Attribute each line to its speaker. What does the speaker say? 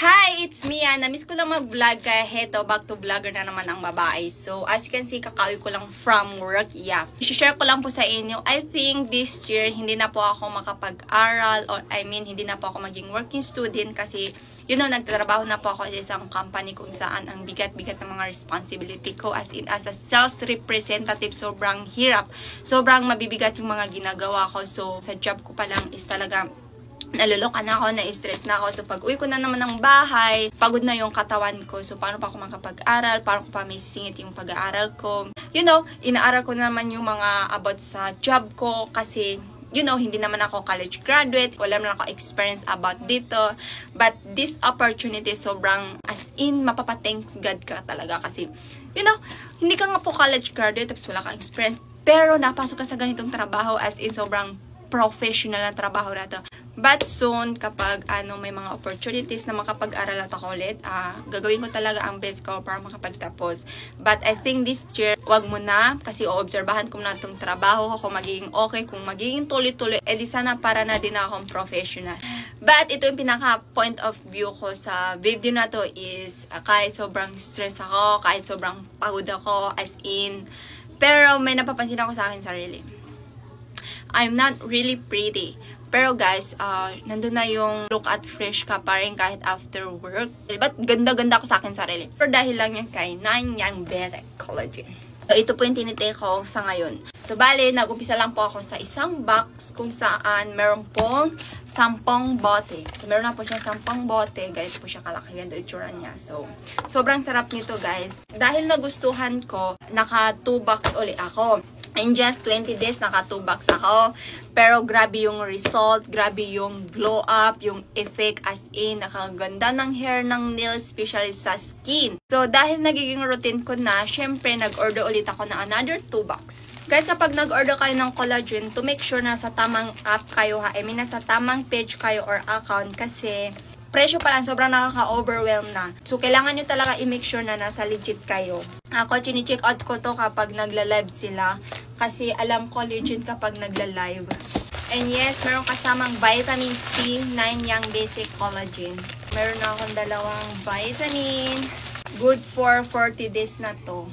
Speaker 1: Hi! It's Mia. Namiss ko lang mag-vlog kaya heto, back to vlogger na naman ang babae. So, as you can see, kakauwi ko lang from work. Yeah. I-share ko lang po sa inyo. I think this year, hindi na po ako makapag-aral or hindi na po ako maging working student kasi, nagtatrabaho na po ako sa isang company kung saan ang bigat-bigat ng mga responsibility ko as a sales representative. Sobrang hirap. Sobrang mabibigat yung mga ginagawa ko. So, sa job ko pa lang is talaga naluluka na ako, na-stress na ako. So, pag uwi ko na naman ng bahay, pagod na yung katawan ko. So, paano pa ako makapag-aral? Paano ko pa may sisingit yung pag-aaral ko? Inaaral ko naman yung mga about sa job ko kasi, hindi naman ako college graduate. Wala naman ako experience about dito. But this opportunity, sobrang as in, mapapa-thanks God ka talaga kasi, hindi ka nga po college graduate tapos wala kang experience. Pero, napasok ka sa ganitong trabaho as in, sobrang professional na trabaho na to. But soon, kapag may mga opportunities na makapag-aral at ako ulit, gagawin ko talaga ang best ko para makapagtapos. But I think this year, wag mo na, kasi oobserbahan ko na itong trabaho ko, kung magiging okay, kung magiging tuloy-tuloy, edi sana para na din akong professional. But ito yung pinaka-point of view ko sa video na to is, kahit sobrang stress ako, kahit sobrang pagod ako, as in, pero may napapansin ako sa akin sarili. I'm not really pretty. Pero guys, nandun na yung look at fresh ka pa rin kahit after work. But ganda-ganda ko sa akin sarili. Pero dahil lang yan kay Nanyang Basic Collagen. So, ito po yung tinitake ko sa ngayon. So, bale, nag-umpisa lang po ako sa isang box kung saan meron pong 10 bote. So, meron na po siya 10 bote. Ganito po siya kalaki. Ganito itsura niya. So, sobrang sarap nito guys. Dahil nagustuhan ko, naka 2 box uli ako. In just 20 days, naka 2 box ako. Pero grabe yung result, grabe yung glow up, yung effect as in, nakaganda ng hair, ng nails, especially sa skin. So, dahil nagiging routine ko na, syempre, nag-order ulit ako ng another 2 box. Guys, kapag nag-order kayo ng collagen, to make sure na sa tamang app kayo ha, nasa tamang page kayo or account kasi presyo pa lang, sobrang nakaka-overwhelm na. So, kailangan nyo talaga i-make sure na nasa legit kayo. Ako, chine-check out ko to kapag nagla-live sila. Kasi alam ko legit kapag nagla-live. And yes, meron kasamang vitamin C, Nanyang Basic Collagen. Meron na akong dalawang vitamin. Good for 40 days na to.